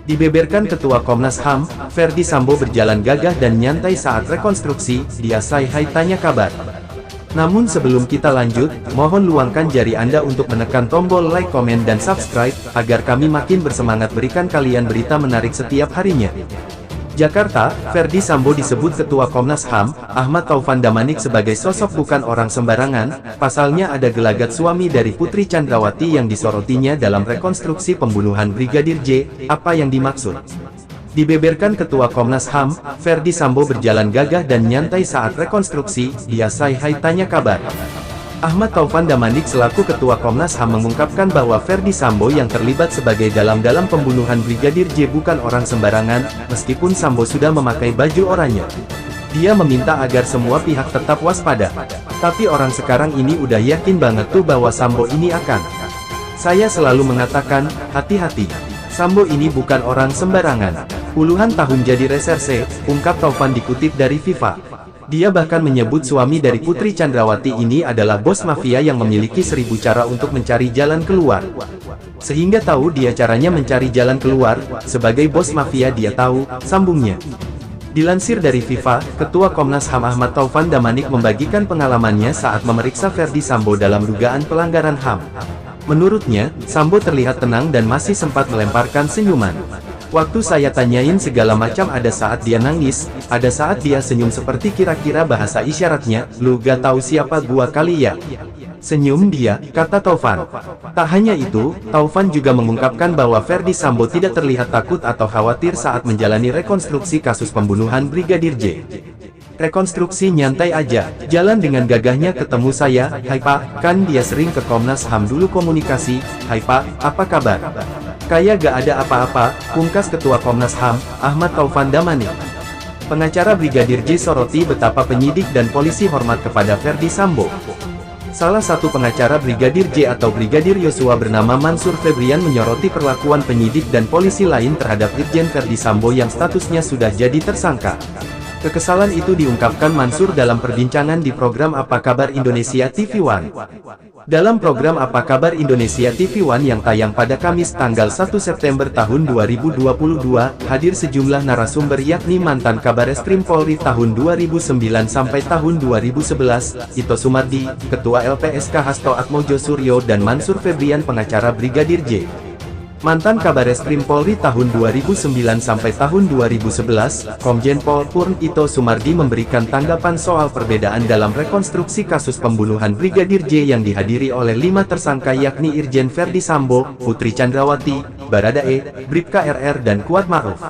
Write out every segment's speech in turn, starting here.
Dibeberkan Ketua Komnas HAM, Ferdy Sambo berjalan gagah dan nyantai saat rekonstruksi, dia say hai tanya kabar. Namun sebelum kita lanjut, mohon luangkan jari Anda untuk menekan tombol like, komen, dan subscribe, agar kami makin bersemangat berikan kalian berita menarik setiap harinya. Jakarta, Ferdy Sambo disebut Ketua Komnas HAM, Ahmad Taufan Damanik sebagai sosok bukan orang sembarangan, pasalnya ada gelagat suami dari Putri Chandrawati yang disorotinya dalam rekonstruksi pembunuhan Brigadir J, apa yang dimaksud? Dibeberkan Ketua Komnas HAM, Ferdy Sambo berjalan gagah dan nyantai saat rekonstruksi, dia say hai tanya kabar. Ahmad Taufan Damanik selaku Ketua Komnas HAM mengungkapkan bahwa Ferdy Sambo yang terlibat sebagai dalam pembunuhan Brigadir J bukan orang sembarangan, meskipun Sambo sudah memakai baju oranye. Dia meminta agar semua pihak tetap waspada. Tapi orang sekarang ini udah yakin banget tuh bahwa Sambo ini akan. Saya selalu mengatakan, hati-hati. Sambo ini bukan orang sembarangan. Puluhan tahun jadi reserse, ungkap Taufan dikutip dari Viva. Dia bahkan menyebut suami dari Putri Chandrawati ini adalah bos mafia yang memiliki 1000 cara untuk mencari jalan keluar. Sehingga tahu dia caranya mencari jalan keluar, sebagai bos mafia dia tahu, sambungnya. Dilansir dari Viva, Ketua Komnas HAM Ahmad Taufan Damanik membagikan pengalamannya saat memeriksa Ferdy Sambo dalam dugaan pelanggaran HAM. Menurutnya, Sambo terlihat tenang dan masih sempat melemparkan senyuman. Waktu saya tanyain segala macam, ada saat dia nangis, ada saat dia senyum seperti kira-kira bahasa isyaratnya, lu gak tahu siapa gua kali ya? Senyum dia, kata Taufan. Tak hanya itu, Taufan juga mengungkapkan bahwa Ferdy Sambo tidak terlihat takut atau khawatir saat menjalani rekonstruksi kasus pembunuhan Brigadir J. Rekonstruksi nyantai aja, jalan dengan gagahnya ketemu saya, hai pak, kan dia sering ke Komnas HAM dulu komunikasi, hai pak, apa kabar? Kayak gak ada apa-apa, pungkas Ketua Komnas HAM, Ahmad Taufan Damanik. Pengacara Brigadir J soroti betapa penyidik dan polisi hormat kepada Ferdy Sambo. Salah satu pengacara Brigadir J atau Brigadir Yosua bernama Mansur Febrian menyoroti perlakuan penyidik dan polisi lain terhadap Irjen Ferdy Sambo yang statusnya sudah jadi tersangka. Kekesalan itu diungkapkan Mansur dalam perbincangan di program Apa Kabar Indonesia TV One. Dalam program Apa Kabar Indonesia TV One yang tayang pada Kamis tanggal 1 September tahun 2022, hadir sejumlah narasumber yakni mantan Kabareskrim Polri tahun 2009 sampai tahun 2011, Ito Sumardi, Ketua LPSK Hasto Atmojo Suryo dan Mansur Febrian pengacara Brigadir J. Mantan Kabareskrim Polri tahun 2009 sampai tahun 2011, Komjen Pol Purn Ito Sumardi memberikan tanggapan soal perbedaan dalam rekonstruksi kasus pembunuhan Brigadir J yang dihadiri oleh 5 tersangka yakni Irjen Ferdy Sambo, Putri Chandrawati, Baradae, Bribka RR dan Kuat Ma'ruf.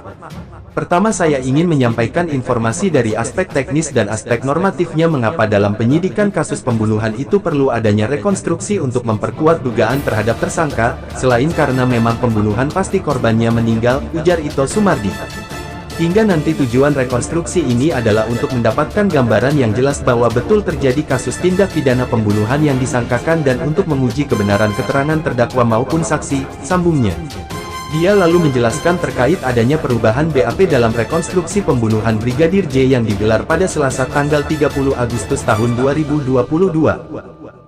Pertama, saya ingin menyampaikan informasi dari aspek teknis dan aspek normatifnya mengapa dalam penyidikan kasus pembunuhan itu perlu adanya rekonstruksi untuk memperkuat dugaan terhadap tersangka, selain karena memang pembunuhan pasti korbannya meninggal, ujar Ito Sumardi. Hingga nanti tujuan rekonstruksi ini adalah untuk mendapatkan gambaran yang jelas bahwa betul terjadi kasus tindak pidana pembunuhan yang disangkakan dan untuk menguji kebenaran keterangan terdakwa maupun saksi, sambungnya. Dia lalu menjelaskan terkait adanya perubahan BAP dalam rekonstruksi pembunuhan Brigadir J yang digelar pada Selasa tanggal 30 Agustus tahun 2022.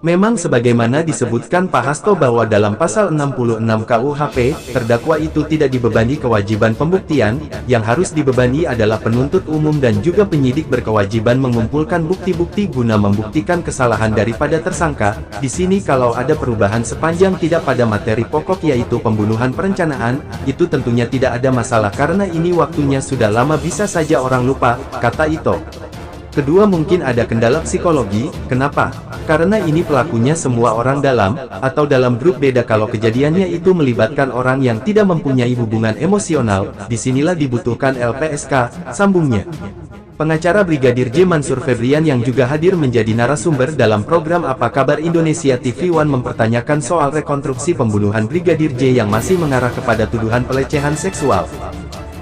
Memang sebagaimana disebutkan Pak Hasto bahwa dalam pasal 66 KUHP, terdakwa itu tidak dibebani kewajiban pembuktian, yang harus dibebani adalah penuntut umum dan juga penyidik berkewajiban mengumpulkan bukti-bukti guna membuktikan kesalahan daripada tersangka. Di sini kalau ada perubahan sepanjang tidak pada materi pokok yaitu pembunuhan perencanaan, itu tentunya tidak ada masalah karena ini waktunya sudah lama bisa saja orang lupa, kata Ito. Kedua, mungkin ada kendala psikologi. Kenapa? Karena ini pelakunya semua orang dalam, atau dalam grup beda. Kalau kejadiannya itu melibatkan orang yang tidak mempunyai hubungan emosional, disinilah dibutuhkan LPSK, sambungnya. Pengacara Brigadir J Mansur Febrian yang juga hadir menjadi narasumber dalam program Apa Kabar Indonesia TV One mempertanyakan soal rekonstruksi pembunuhan Brigadir J yang masih mengarah kepada tuduhan pelecehan seksual.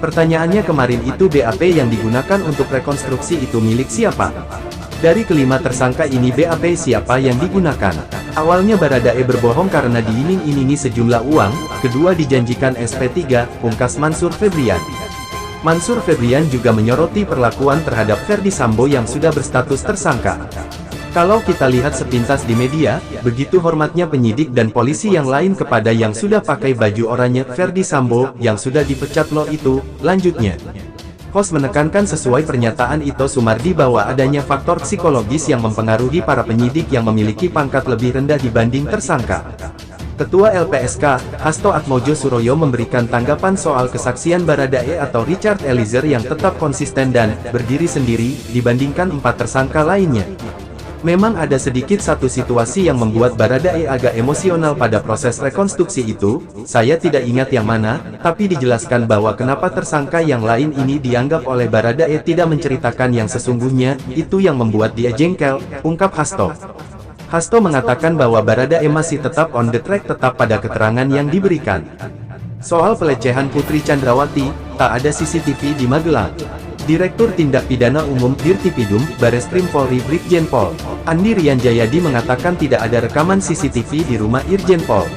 Pertanyaannya, kemarin itu BAP yang digunakan untuk rekonstruksi itu milik siapa? Dari kelima tersangka ini BAP siapa yang digunakan? Awalnya Baradae berbohong karena diiming-imingi sejumlah uang, kedua dijanjikan SP3, pungkas Mansur Febrian. Mansur Febrian juga menyoroti perlakuan terhadap Ferdy Sambo yang sudah berstatus tersangka. Kalau kita lihat sepintas di media, begitu hormatnya penyidik dan polisi yang lain kepada yang sudah pakai baju oranye Ferdy Sambo yang sudah dipecat loh itu. Lanjutnya, host menekankan sesuai pernyataan Ito Sumardi bahwa adanya faktor psikologis yang mempengaruhi para penyidik yang memiliki pangkat lebih rendah dibanding tersangka. Ketua LPSK, Hasto Atmojo Suroyo memberikan tanggapan soal kesaksian Baradae atau Richard Eliezer yang tetap konsisten dan berdiri sendiri dibandingkan 4 tersangka lainnya. Memang ada sedikit satu situasi yang membuat Baradae agak emosional pada proses rekonstruksi itu, saya tidak ingat yang mana, tapi dijelaskan bahwa kenapa tersangka yang lain ini dianggap oleh Baradae tidak menceritakan yang sesungguhnya, itu yang membuat dia jengkel, ungkap Hasto. Hasto mengatakan bahwa Baradae masih tetap on the track tetap pada keterangan yang diberikan. Soal pelecehan Putri Chandrawati, tak ada CCTV di Magelang. Direktur Tindak Pidana Umum Dirtipidum, Bareskrim Polri Brigjen Pol Andi Rian Jayadi mengatakan tidak ada rekaman CCTV di rumah Irjen Pol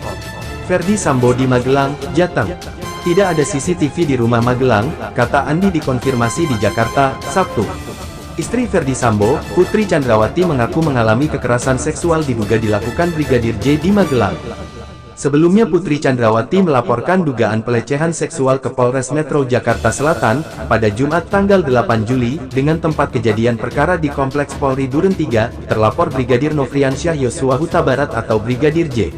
Ferdy Sambo di Magelang, Jateng. Tidak ada CCTV di rumah Magelang, kata Andi dikonfirmasi di Jakarta, Sabtu. Istri Ferdy Sambo, Putri Chandrawati mengaku mengalami kekerasan seksual diduga dilakukan Brigadir J di Magelang. Sebelumnya Putri Chandrawati melaporkan dugaan pelecehan seksual ke Polres Metro Jakarta Selatan, pada Jumat tanggal 8 Juli, dengan tempat kejadian perkara di Kompleks Polri Duren 3, terlapor Brigadir Nofriansyah Yosua Huta Barat atau Brigadir J.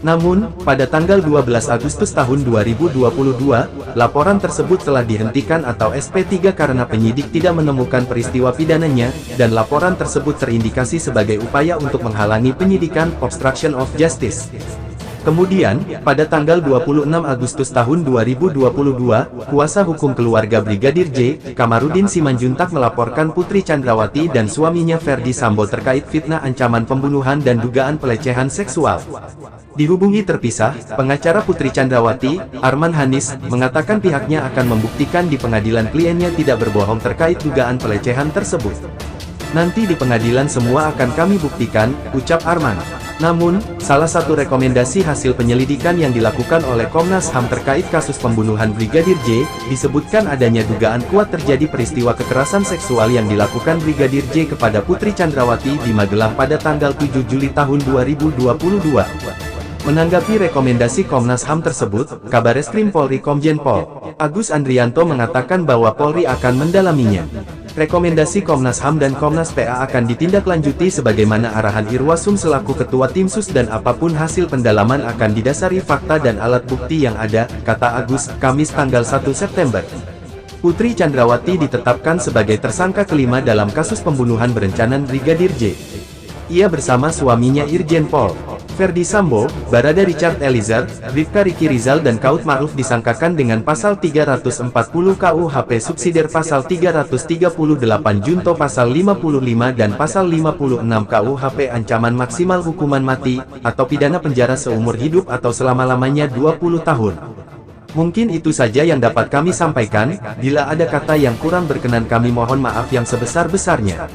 Namun, pada tanggal 12 Agustus tahun 2022, laporan tersebut telah dihentikan atau SP3 karena penyidik tidak menemukan peristiwa pidananya, dan laporan tersebut terindikasi sebagai upaya untuk menghalangi penyidikan, obstruction of justice. Kemudian, pada tanggal 26 Agustus tahun 2022, kuasa hukum keluarga Brigadir J, Kamarudin Simanjuntak melaporkan Putri Chandrawati dan suaminya Ferdy Sambo terkait fitnah ancaman pembunuhan dan dugaan pelecehan seksual. Dihubungi terpisah, pengacara Putri Chandrawati, Arman Hanis, mengatakan pihaknya akan membuktikan di pengadilan kliennya tidak berbohong terkait dugaan pelecehan tersebut. Nanti di pengadilan semua akan kami buktikan, ucap Arman. Namun, salah satu rekomendasi hasil penyelidikan yang dilakukan oleh Komnas HAM terkait kasus pembunuhan Brigadir J, disebutkan adanya dugaan kuat terjadi peristiwa kekerasan seksual yang dilakukan Brigadir J kepada Putri Chandrawati di Magelang pada tanggal 7 Juli tahun 2022. Menanggapi rekomendasi Komnas HAM tersebut, Kabareskrim Polri Komjen Pol Agus Andrianto mengatakan bahwa Polri akan mendalaminya. Rekomendasi Komnas HAM dan Komnas PA akan ditindaklanjuti sebagaimana arahan Irwasum selaku Ketua Tim Sus dan apapun hasil pendalaman akan didasari fakta dan alat bukti yang ada, kata Agus, Kamis tanggal 1 September. Putri Chandrawati ditetapkan sebagai tersangka kelima dalam kasus pembunuhan berencana Brigadir J. Ia bersama suaminya Irjen Pol Ferdy Sambo, Barada Richard Eliezer, Rifka Riki Rizal dan Kuat Ma'ruf disangkakan dengan pasal 340 KUHP subsidiar pasal 338 junto pasal 55 dan pasal 56 KUHP ancaman maksimal hukuman mati, atau pidana penjara seumur hidup atau selama-lamanya 20 tahun. Mungkin itu saja yang dapat kami sampaikan, bila ada kata yang kurang berkenan kami mohon maaf yang sebesar-besarnya.